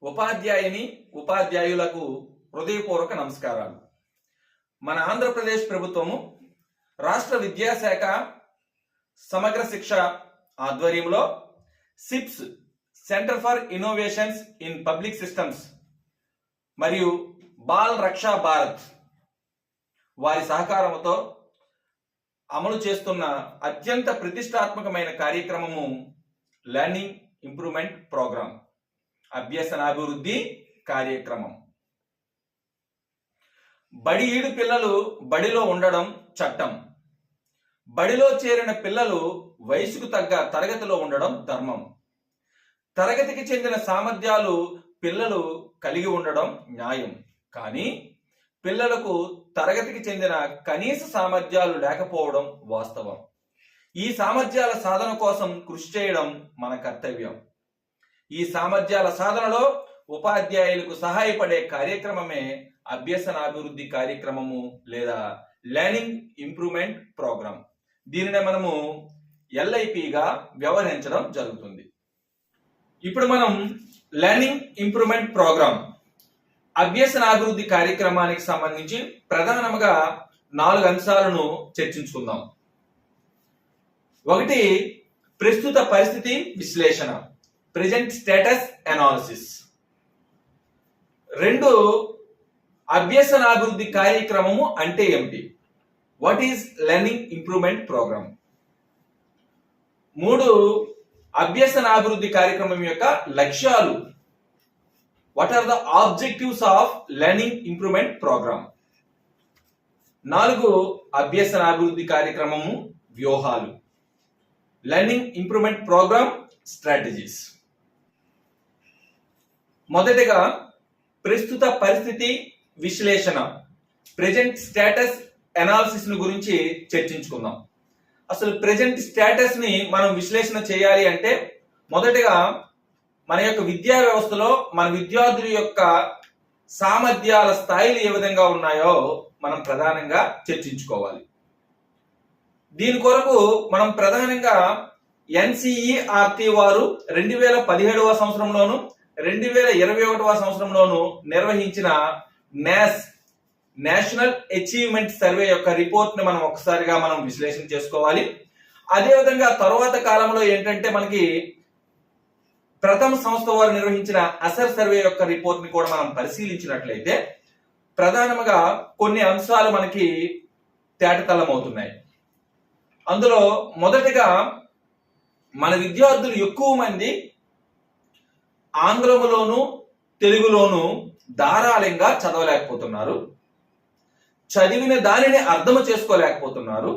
ఉపాధ్యాయుని ఉపాధ్యాయులకు హృదయపూర్వక నమస్కారాలు. మన ఆంధ్రప్రదేశ్ ప్రభుత్వము రాష్ట్ర విద్యాశాఖ సమగ్ర శిక్ష ఆధ్వర్యంలో SIPs centre for innovations in public systems మరియు బాల్ రక్షా భారత్ వారి సహకారంతో అమలు చేస్తున్న అత్యంత ప్రతిష్టాత్మకమైన కార్యక్రమము లెర్నింగ్ ఇంప్రూవ్మెంట్ ప్రోగ్రామ్, అభ్యసనాభివృద్ధి కార్యక్రమం. బడి ఈడు పిల్లలు బడిలో ఉండడం చట్టం. బడిలో చేరిన పిల్లలు వయసుకు తగ్గ తరగతిలో ఉండడం ధర్మం. తరగతికి చెందిన సామర్థ్యాలు పిల్లలు కలిగి ఉండడం న్యాయం. కానీ పిల్లలకు తరగతికి చెందిన కనీస సామర్థ్యాలు లేకపోవడం వాస్తవం. ఈ సామర్థ్యాల సాధన కోసం కృషి చేయడం మన కర్తవ్యం. ఈ సామర్థ్యాల సాధనలో ఉపాధ్యాయులకు సహాయపడే కార్యక్రమమే అభ్యసనాభివృద్ధి కార్యక్రమము లేదా లెర్నింగ్ ఇంప్రూవ్మెంట్ ప్రోగ్రామ్. దీనిని మనము LIPగా వ్యవహరించడం జరుగుతుంది. ఇప్పుడు మనం లెర్నింగ్ ఇంప్రూవ్మెంట్ ప్రోగ్రామ్ అభ్యసనాభివృద్ధి కార్యక్రమానికి సంబంధించి ప్రధానంగా 4 అంశాలను చర్చించుకుందాం. 1, ప్రస్తుత పరిస్థితి విశ్లేషణ, ప్రెజెంట్ స్టేటస్ అనాలిసిస్. 2, అభ్యసనాభివృద్ధి కార్యక్రమము అంటే ఏమిటి, what is learning improvement program. 3, అభ్యసనాభివృద్ధి కార్యక్రమం యొక్క లక్ష్యాలు, what are the objectives of learning improvement program. 4, అభ్యసనాభివృద్ధి కార్యక్రమము వ్యూహాలు, లెర్నింగ్ ఇంప్రూవ్మెంట్ ప్రోగ్రామ్ స్ట్రాటజీస్. మొదటిగా ప్రస్తుత పరిస్థితి విశ్లేషణ, ప్రెజెంట్ స్టేటస్ అనాలిసిస్ ను గురించి చర్చించుకుందాం. అసలు ప్రెజెంట్ స్టేటస్ ని మనం విశ్లేషణ చేయాలి అంటే మొదటగా మన యొక్క విద్యా వ్యవస్థలో మన విద్యార్థుల యొక్క సామర్థ్యాల స్థాయిలు ఏ విధంగా ఉన్నాయో మనం ప్రధానంగా చర్చించుకోవాలి. దీని కొరకు మనం ప్రధానంగా NCERT వారు 2017వ సంవత్సరంలోను 2021వ సంవత్సరంలోను నిర్వహించిన నేషనల్ అచీవ్మెంట్ సర్వే యొక్క రిపోర్ట్ ని మనం ఒకసారిగా మనం విశ్లేషణ చేసుకోవాలి. అదేవిధంగా తరువాత కాలంలో ఏంటంటే మనకి ప్రథమ సంస్థ వారు నిర్వహించిన అసర్ సర్వే యొక్క రిపోర్ట్ ని కూడా మనం పరిశీలించినట్లయితే ప్రధానంగా కొన్ని అంశాలు మనకి తేటతల్లమవుతున్నాయి. అందులో మొదటిగా మన విద్యార్థులు ఎక్కువ మంది ఆంగ్లములోను తెలుగులోను ధారాళంగా చదవలేకపోతున్నారు, చదివిన దానిని అర్థం చేసుకోలేకపోతున్నారు,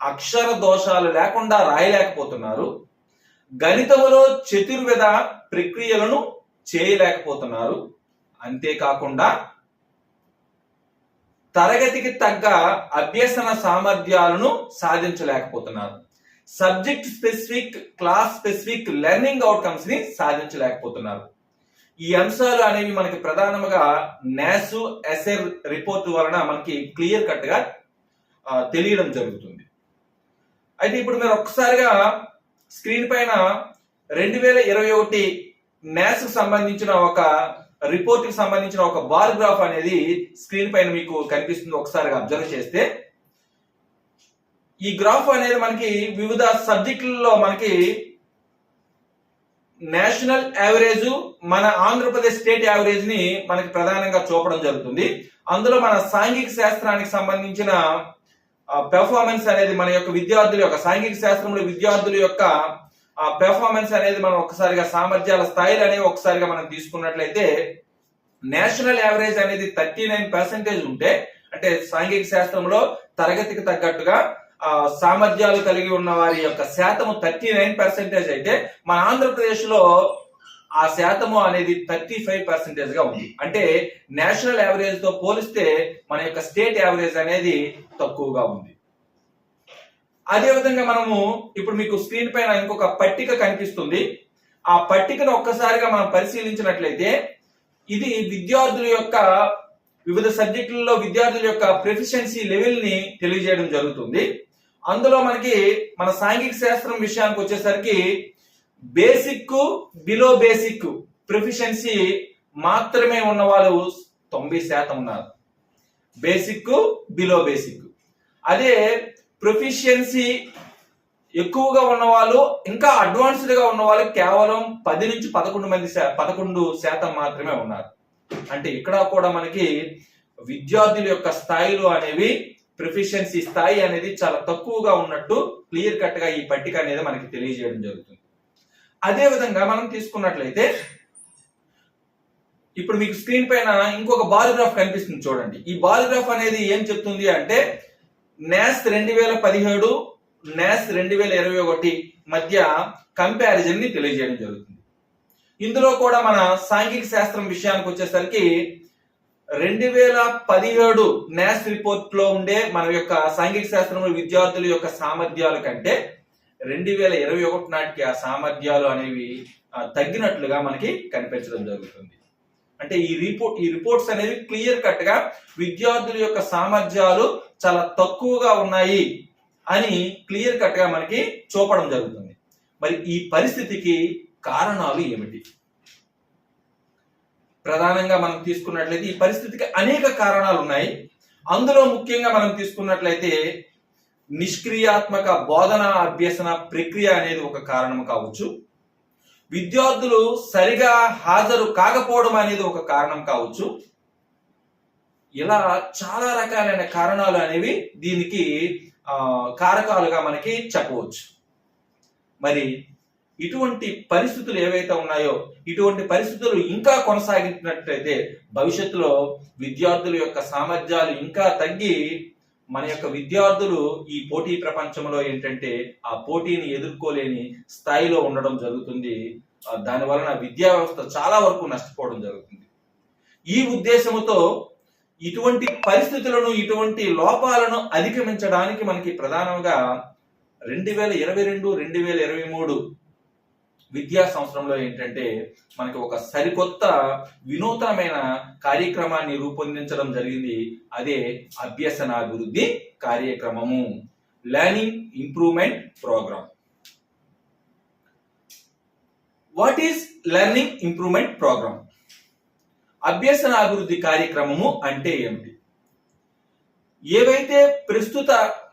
అక్షర దోషాలు లేకుండా రాయలేకపోతున్నారు, గణితములో చతుర్విధ ప్రక్రియలను చేయలేకపోతున్నారు. అంతేకాకుండా తరగతికి తగ్గ అభ్యసన సామర్థ్యాలను సాధించలేకపోతున్నారు, subject specific class specific learning outcomes ని సాధించలేకపోతున్నారు. ఈ అంశాలు అనేవి మనకి ప్రధానంగా నాసు ఎసెర్ రిపోర్ట్ వలన మనకి క్లియర్ కట్ గా తెలియడం జరుగుతుంది. అయితే ఇప్పుడు మీరు ఒక్కసారిగా స్క్రీన్ పైన 2021 నాస్ కు సంబంధించిన ఒక రిపోర్ట్ కి సంబంధించిన ఒక బార్ గ్రాఫ్ అనేది స్క్రీన్ పైన మీకు కనిపిస్తుంది. ఒకసారిగా అబ్జర్వ్ చేస్తే ఈ గ్రాఫ్ అనేది మనకి వివిధ సబ్జెక్టులలో మనకి నేషనల్ యావరేజ్, మన ఆంధ్రప్రదేశ్ స్టేట్ యావరేజ్ ని మనకి ప్రధానంగా చూపడం జరుగుతుంది. అందులో మన సాంఘిక శాస్త్రానికి సంబంధించిన పెర్ఫార్మెన్స్ అనేది మన యొక్క విద్యార్థుల యొక్క సాంఘిక శాస్త్రంలో విద్యార్థుల యొక్క పెర్ఫార్మెన్స్ అనేది మనం ఒకసారిగా సామర్థ్యాల స్థాయిలు అనేవి ఒకసారిగా మనం తీసుకున్నట్లయితే నేషనల్ యావరేజ్ అనేది 39% ఉంటే, అంటే సాంఘిక శాస్త్రంలో తరగతికి తగ్గట్టుగా సామర్థ్యాలు కలిగి ఉన్న వారి యొక్క శాతము 39% అయితే మన ఆంధ్రప్రదేశ్ లో ఆ శాతము అనేది 35% గా ఉంది. అంటే నేషనల్ యావరేజ్ తో పోలిస్తే మన యొక్క స్టేట్ యావరేజ్ అనేది తక్కువగా ఉంది. అదే విధంగా మనము ఇప్పుడు మీకు స్క్రీన్ పైన ఇంకొక పట్టిక కనిపిస్తుంది. ఆ పట్టికను ఒక్కసారిగా మనం పరిశీలించినట్లయితే ఇది విద్యార్థుల యొక్క వివిధ సబ్జెక్టులలో విద్యార్థుల యొక్క ప్రొఫిషియన్సీ లెవెల్ ని తెలియజేయడం జరుగుతుంది. అందులో మనకి మన సాంఘిక శాస్త్రం విషయానికి వచ్చేసరికి బేసిక్, బిలో బేసిక్ ప్రొఫిషియన్సీ మాత్రమే ఉన్న వాళ్ళు 90% ఉన్నారు. Basic, below basic. అదే ప్రొఫిషియన్సీ ఎక్కువగా ఉన్న వాళ్ళు, ఇంకా అడ్వాన్స్డ్ గా ఉన్న వాళ్ళు కేవలం 10 నుంచి 11% మాత్రమే ఉన్నారు. అంటే ఇక్కడ కూడా మనకి విద్యార్థుల యొక్క స్థాయిలు అనేవి, ప్రొఫిషియన్సీ స్థాయి అనేది చాలా తక్కువగా ఉన్నట్టు క్లియర్ కట్ గా ఈ పట్టిక అనేది మనకి తెలియజేయడం జరుగుతుంది. అదే విధంగా మనం తీసుకున్నట్లయితే ఇప్పుడు మీకు స్క్రీన్ పైన ఇంకొక బారోగ్రాఫ్ కనిపిస్తుంది చూడండి. ఈ బారోగ్రాఫ్ అనేది ఏం చెప్తుంది అంటే NAS 2017, NAS 2021 మధ్య కంపారిజన్ ని తెలియజేయడం జరుగుతుంది. ఇందులో కూడా మన సాంఘిక శాస్త్రం విషయానికి వచ్చేసరికి 2017 NAS రిపోర్ట్ లో ఉండే మన యొక్క సాంఘిక శాస్త్రంలో విద్యార్థుల యొక్క సామర్థ్యాల కంటే 2021 నాటికి ఆ సామర్థ్యాలు అనేవి తగ్గినట్లుగా మనకి కనిపించడం జరుగుతుంది. అంటే ఈ రిపోర్ట్స్ అనేవి క్లియర్ కట్ గా విద్యార్థుల యొక్క సామర్థ్యాలు చాలా తక్కువగా ఉన్నాయి అని క్లియర్ కట్ గా మనకి చూపడం జరుగుతుంది. మరి ఈ పరిస్థితికి కారణాలు ఏమిటి? ప్రధానంగా మనం తీసుకున్నట్లయితే ఈ పరిస్థితికి అనేక కారణాలు ఉన్నాయి. అందులో ముఖ్యంగా మనం తీసుకున్నట్లయితే నిష్క్రియాత్మక బోధన అభ్యసన ప్రక్రియ అనేది ఒక కారణం కావచ్చు. విద్యార్థులు సరిగా హాజరు కాకపోవడం అనేది ఒక కారణం కావచ్చు. ఇలా చాలా రకాలైన కారణాలు అనేవి దీనికి కారకాలుగా మనకి చెప్పవచ్చు. మరి ఇటువంటి పరిస్థితులు ఏవైతే ఉన్నాయో, ఇటువంటి పరిస్థితులు ఇంకా కొనసాగించినట్లయితే భవిష్యత్తులో విద్యార్థుల యొక్క సామర్థ్యాలు ఇంకా తగ్గి మన యొక్క విద్యార్థులు ఈ పోటీ ప్రపంచంలో ఏంటంటే ఆ పోటీని ఎదుర్కోలేని స్థాయిలో ఉండడం జరుగుతుంది. దాని వలన విద్యా వ్యవస్థ చాలా వరకు నష్టపోవడం జరుగుతుంది. ఈ ఉద్దేశంతో ఇటువంటి పరిస్థితులను, ఇటువంటి లోపాలను అధిగమించడానికి మనకి ప్రధానంగా 2022-2023 విద్యా సంవత్సరంలో ఏంటంటే మనకి ఒక సరికొత్త వినూతనమైన కార్యక్రమాన్ని రూపొందించడం జరిగింది. అదే అభ్యసనాభివృద్ధి కార్యక్రమము, learning improvement program. What is learning improvement program? అభ్యసన అభివృద్ధి కార్యక్రమము అంటే ఏమిటి? ఏవైతే ప్రస్తుత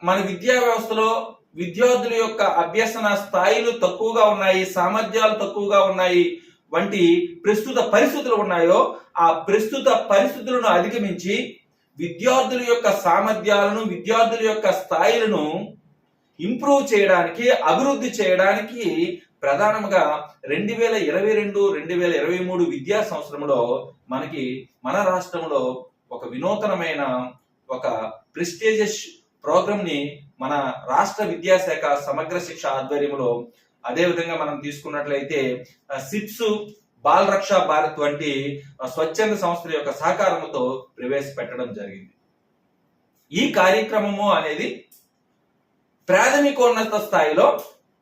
మన విద్యా వ్యవస్థలో విద్యార్థుల యొక్క అభ్యసన స్థాయిలు తక్కువగా ఉన్నాయి, సామర్థ్యాలు తక్కువగా ఉన్నాయి వంటి ప్రస్తుత పరిస్థితులు ఉన్నాయో, ఆ ప్రస్తుత పరిస్థితులను అధిగమించి విద్యార్థుల యొక్క సామర్థ్యాలను, విద్యార్థుల యొక్క స్థాయిలను ఇంప్రూవ్ చేయడానికి, అభివృద్ధి చేయడానికి ప్రధానంగా 2022-2023 విద్యా సంవత్సరంలో మనకి మన రాష్ట్రంలో ఒక వినూతనమైన ఒక ప్రెస్టీజియస్ ప్రోగ్రామ్ ని మన రాష్ట్ర విద్యాశాఖ సమగ్ర శిక్ష ఆధ్వర్యంలో, అదే విధంగా మనం తీసుకున్నట్లయితే సిప్స్, బాల్ రక్షా భారత్ వంటి స్వచ్ఛంద సంస్థల యొక్క సహకారంతో ప్రవేశపెట్టడం జరిగింది. ఈ కార్యక్రమము అనేది ప్రాథమికోన్నత స్థాయిలో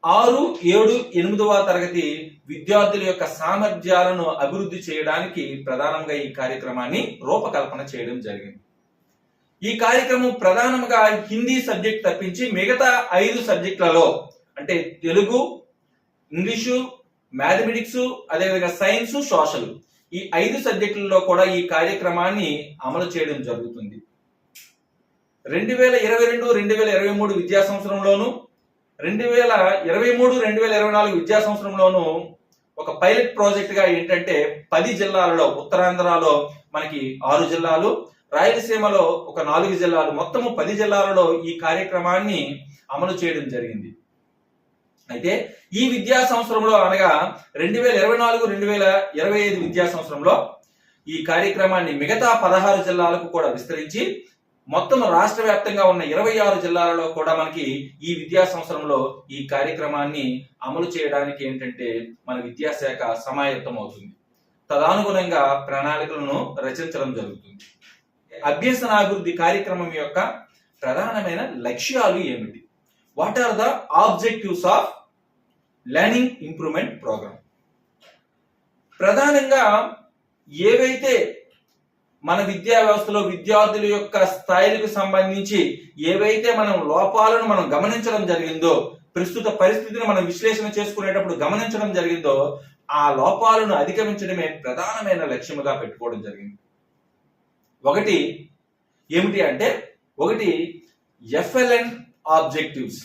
6, 7, 8వ తరగతి విద్యార్థుల యొక్క సామర్థ్యాలను అభివృద్ధి చేయడానికి ప్రధానంగా ఈ కార్యక్రమాన్ని రూపకల్పన చేయడం జరిగింది. ఈ కార్యక్రమం ప్రధానంగా హిందీ సబ్జెక్ట్ తప్పించి మిగతా 5 సబ్జెక్టులలో అంటే తెలుగు, ఇంగ్లీషు, మ్యాథమెటిక్స్, అదేవిధంగా సైన్స్, సోషల్, ఈ 5 సబ్జెక్టులలో కూడా ఈ కార్యక్రమాన్ని అమలు చేయడం జరుగుతుంది. 2022-2023 విద్యా సంవత్సరంలోను, 2023-2024 విద్యా సంవత్సరంలోను ఒక పైలట్ ప్రాజెక్ట్ గా ఏంటంటే 10 జిల్లాలలో, ఉత్తరాంధ్రలో మనకి 6 జిల్లాలు, రాయలసీమలో ఒక 4 జిల్లాలు, మొత్తము 10 జిల్లాలలో ఈ కార్యక్రమాన్ని అమలు చేయడం జరిగింది. అయితే ఈ విద్యా సంవత్సరంలో అనగా 2024-2025 విద్యా సంవత్సరంలో ఈ కార్యక్రమాన్ని మిగతా 16 జిల్లాలకు కూడా విస్తరించి మొత్తం రాష్ట్ర వ్యాప్తంగా ఉన్న 26 జిల్లాలలో కూడా మనకి ఈ విద్యా సంవత్సరంలో ఈ కార్యక్రమాన్ని అమలు చేయడానికి ఏంటంటే మన విద్యాశాఖ సమాయత్తం అవుతుంది. తదనుగుణంగా ప్రణాళికలను రచించడం జరుగుతుంది. అభ్యసనాభివృద్ధి కార్యక్రమం యొక్క ప్రధానమైన లక్ష్యాలు ఏమిటి? What are the objectives of learning improvement program? ప్రధానంగా ఏవైతే మన విద్యా వ్యవస్థలో విద్యార్థుల యొక్క స్థాయిలకు సంబంధించి ఏవైతే మనం లోపాలను మనం గమనించడం జరిగిందో, ప్రస్తుత పరిస్థితిని మనం విశ్లేషణ చేసుకునేటప్పుడు గమనించడం జరిగిందో, ఆ లోపాలను అధిగమించడమే ప్రధానమైన లక్ష్యముగా పెట్టుకోవడం జరిగింది. ఒకటి ఏమిటి అంటే FLN objectives,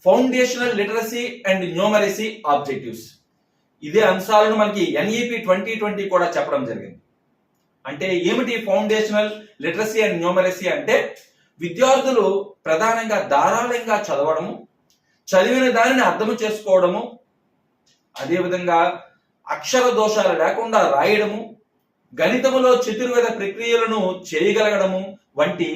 foundational literacy and numeracy objectives. ఇదే అంశాలను మనకి ఎన్ఈపి 2020 కూడా చెప్పడం జరిగింది. అంటే ఏమిటి ఫౌండేషనల్ లిటరసీ అండ్ న్యూమరసీ అంటే విద్యార్థులు ప్రధానంగా ధారాళంగా చదవడము, చదివిన దానిని అర్థం చేసుకోవడము, అదేవిధంగా అక్షర దోషాలు లేకుండా రాయడము, గణితములో చతుర్వేద ప్రక్రియలను చేయగలగడము వంటి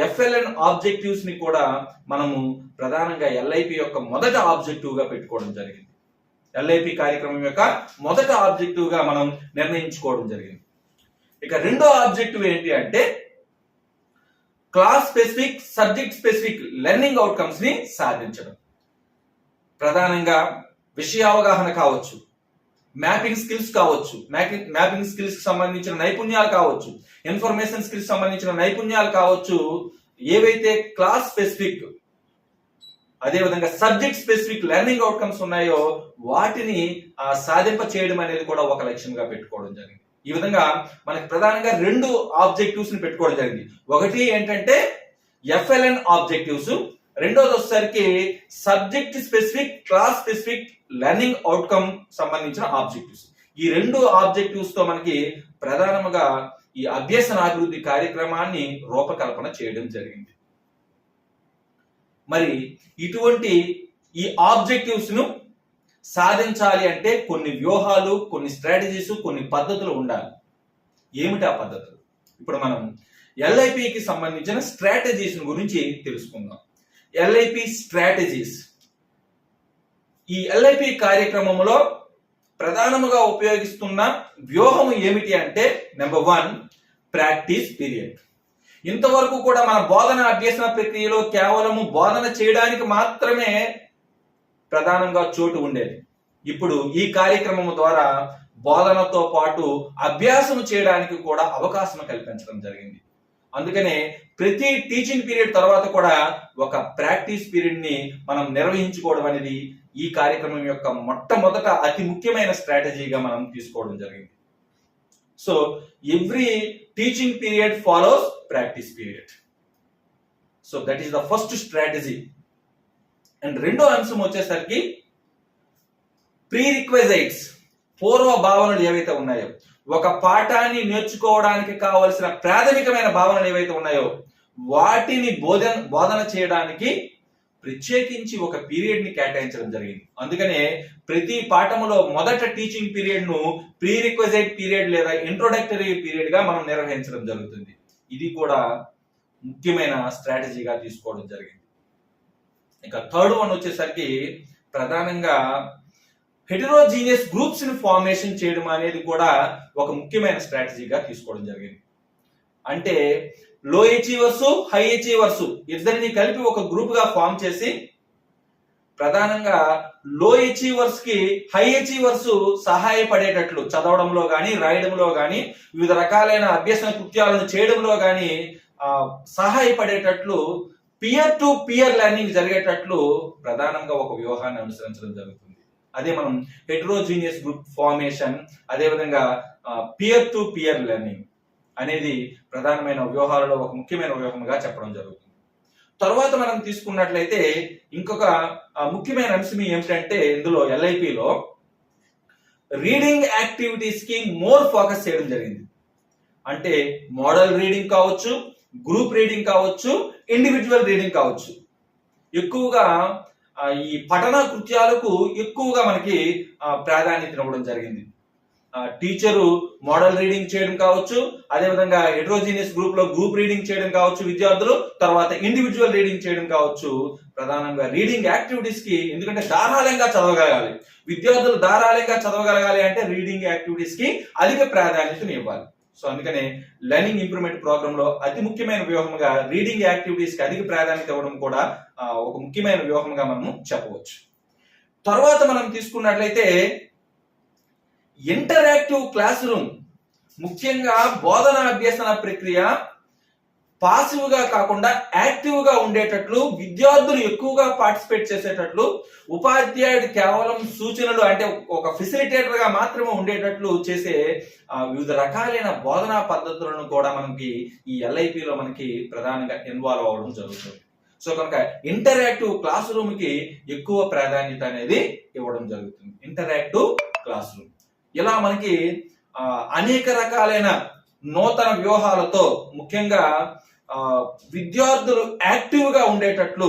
ఎఫ్ఎల్ఎన్ ఆబ్జెక్టివ్స్ ని కూడా మనము ప్రధానంగా ఎల్ఐపి యొక్క మొదటి ఆబ్జెక్టివ్ గా పెట్టుకోవడం జరిగింది. ఎల్ఐపి కార్యక్రమం యొక్క మొదటి ఆబ్జెక్టివ్ గా మనం నిర్ణయించుకోవడం జరిగింది. ఇక రెండో ఆబ్జెక్టివ్ ఏంటి అంటే class specific, subject specific learning outcomes ని సాధించడం. ప్రధానంగా విషయావగాహన కావచ్చు, మ్యాపింగ్ స్కిల్స్ కావచ్చు, మ్యాపింగ్ స్కిల్స్ కి సంబంధించిన నైపుణ్యాలు కావచ్చు, ఇన్ఫర్మేషన్ స్కిల్స్ సంబంధించిన నైపుణ్యాలు కావచ్చు, ఏవైతే క్లాస్ స్పెసిఫిక్ అదేవిధంగా సబ్జెక్ట్ స్పెసిఫిక్ లెర్నింగ్ అవుట్కమ్స్ ఉన్నాయో వాటిని సాధింప చేయడం అనేది కూడా ఒక లక్ష్యంగా పెట్టుకోవడం జరిగింది. ఈ విధంగా మనకి ప్రధానంగా రెండు ఆబ్జెక్టివ్స్ ని పెట్టుకోవడం జరిగింది. ఒకటి ఏంటంటే ఎఫ్ఎల్ఎన్ ఆబ్జెక్టివ్స్, రెండోది వచ్చేసరికి subject specific, class specific learning outcome సంబంధించిన ఆబ్జెక్టివ్స్. ఈ రెండు ఆబ్జెక్టివ్స్ తో మనకి ప్రధానంగా ఈ అభ్యసన అభివృద్ధి కార్యక్రమాన్ని రూపకల్పన చేయడం జరిగింది. మరి ఇటువంటి ఈ ఆబ్జెక్టివ్స్ ను సాధించాలి అంటే కొన్ని వ్యూహాలు, కొన్ని స్ట్రాటజీస్, కొన్ని పద్ధతులు ఉండాలి. ఏమిటి ఆ పద్ధతులు? ఇప్పుడు మనం ఎల్ఐపికి సంబంధించిన స్ట్రాటజీస్ గురించి తెలుసుకుందాం. LIP strategies. ఈ ఎల్ఐపి కార్యక్రమంలో ప్రధానముగా ఉపయోగిస్తున్న వ్యూహం ఏమిటి అంటే నెంబర్ 1 ప్రాక్టీస్ పీరియడ్. ఇంతవరకు కూడా మన బోధన అభ్యసన ప్రక్రియలో కేవలము బోధన చేయడానికి మాత్రమే ప్రధానంగా చోటు ఉండేది. ఇప్పుడు ఈ కార్యక్రమం ద్వారా బోధనతో పాటు అభ్యాసం చేయడానికి కూడా అవకాశం కల్పించడం జరిగింది. అందుకనే ప్రతి టీచింగ్ పీరియడ్ తర్వాత కూడా ఒక ప్రాక్టీస్ పీరియడ్ ని మనం నిర్వహించుకోవడం అనేది ఈ కార్యక్రమం యొక్క మొట్టమొదట అతి ముఖ్యమైన స్ట్రాటజీగా మనం తీసుకోవడం జరిగింది. So every teaching period follows practice period. So that is the first strategy. And రెండో అంశం వచ్చేసరికి ప్రీ రిక్వెజైట్స్, పూర్వ భావనలు ఏవైతే ఉన్నాయో, ఒక పాఠాన్ని నేర్చుకోవడానికి కావలసిన ప్రాథమికమైన భావనలు ఏవైతే ఉన్నాయో వాటిని బోధన చేయడానికి ప్రత్యేకించి ఒక పీరియడ్ ని కేటాయించడం జరిగింది. అందుకనే ప్రతి పాఠములో మొదట టీచింగ్ పీరియడ్ ను ప్రీ రిక్వెజైట్ పీరియడ్ లేదా ఇంట్రొడక్టరీ పీరియడ్ గా మనం నిర్వహించడం జరుగుతుంది. ఇది కూడా ముఖ్యమైన స్ట్రాటజీగా తీసుకోవడం జరిగింది. ఇక థర్డ్ వన్ వచ్చేసరికి ప్రధానంగా హెటరోజీనియస్ గ్రూప్స్ ని ఫార్మేషన్ చేయడం అనేది కూడా ఒక ముఖ్యమైన స్ట్రాటజీగా తీసుకోవడం జరిగింది. అంటే లో అచీవర్స్, హై అచీవర్స్ ఇద్దరిని కలిపి ఒక గ్రూప్ గా ఫామ్ చేసి ప్రధానంగా లో అచీవర్స్ కి హై అచీవర్స్ సహాయపడేటట్లు చదవడంలో గాని, రాయడంలో గాని, వివిధ రకాలైన అభ్యసన కృత్యాలను చేయడంలో గాని సహాయపడేటట్లు పియర్ టు పియర్ లెర్నింగ్ జరిగేటట్లు ప్రధానంగా ఒక వ్యూహాన్ని అనుసరించడం జరుగుతుంది. అదే మనం హెటరోజీనియస్ గ్రూప్ ఫార్మేషన్, అదేవిధంగా పియర్ టు పియర్ లెర్నింగ్ అనేది ప్రధానమైన వ్యూహాలలో ఒక ముఖ్యమైన వ్యూహంగా చెప్పడం జరుగుతుంది. తర్వాత మనం తీసుకున్నట్లయితే ఇంకొక ముఖ్యమైన అంశం ఏమిటంటే ఇందులో ఎల్ఐపిలో రీడింగ్ యాక్టివిటీస్ కి మోర్ ఫోకస్ చేయడం జరిగింది. అంటే మోడల్ రీడింగ్ కావచ్చు, గ్రూప్ రీడింగ్ కావచ్చు, ఇండివిజువల్ రీడింగ్ కావచ్చు. ఎక్కువగా ఈ పఠన కృత్యాలకు ఎక్కువగా మనకి ప్రాధాన్యత ఇవ్వడం జరిగింది. టీచరు మోడల్ రీడింగ్ చేయడం కావచ్చు, అదేవిధంగా హెటరోజీనియస్ గ్రూప్ లో గ్రూప్ రీడింగ్ చేయడం కావచ్చు విద్యార్థులు, తర్వాత ఇండివిజువల్ రీడింగ్ చేయడం కావచ్చు. ప్రధానంగా రీడింగ్ యాక్టివిటీస్ కి, ఎందుకంటే ధారాళంగా చదవగలగాలి విద్యార్థులు, ధారాళంగా చదవగలగాలి అంటే రీడింగ్ యాక్టివిటీస్ కి అధిక ప్రాధాన్యతను ఇవ్వాలి. సో అందుకనే లెర్నింగ్ ఇంప్రూవ్మెంట్ ప్రోగ్రామ్ లో అతి ముఖ్యమైన వ్యూహంగా రీడింగ్ యాక్టివిటీస్ కి అధిక ప్రాధాన్యత ఇవ్వడం కూడా ఒక ముఖ్యమైన వ్యూహంగా మనము చెప్పవచ్చు. తర్వాత మనం తీసుకున్నట్లయితే ఇంటరాక్టివ్ క్లాస్ రూమ్. ముఖ్యంగా బోధన అభ్యసన ప్రక్రియ పాసివ్ గా కాకుండా యాక్టివ్ గా ఉండేటట్లు, విద్యార్థులు ఎక్కువగా పార్టిసిపేట్ చేసేటట్లు, ఉపాధ్యాయుడు కేవలం సూచనలు అంటే ఒక ఫెసిలిటేటర్ గా మాత్రమే ఉండేటట్లు చేసే వివిధ రకాలైన బోధనా పద్ధతులను కూడా మనకి ఈ ఎల్ఐపిలో మనకి ప్రధానంగా ఇన్వాల్వ్ అవ్వడం జరుగుతుంది. సో కనుక ఇంటరాక్టివ్ క్లాస్ రూమ్ కి ఎక్కువ ప్రాధాన్యత అనేది ఇవ్వడం జరుగుతుంది. ఇంటరాక్టివ్ క్లాస్ రూమ్ ఇలా మనకి అనేక రకాలైన నూతన వ్యూహాలతో ముఖ్యంగా విద్యార్థులు యాక్టివ్ గా ఉండేటట్లు,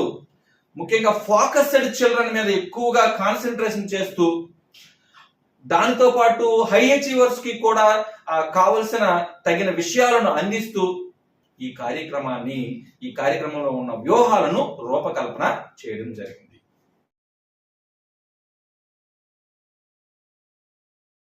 ముఖ్యంగా ఫోకస్డ్ చిల్డ్రన్ మీద ఎక్కువగా కాన్సన్ట్రేషన్ చేస్తూ, దానితో పాటు హై అచీవర్స్ కి కూడా కావలసిన తగిన విషయాలను అందిస్తూ ఈ కార్యక్రమంలో ఉన్న వ్యూహాలను రూపకల్పన చేయడం జరిగింది.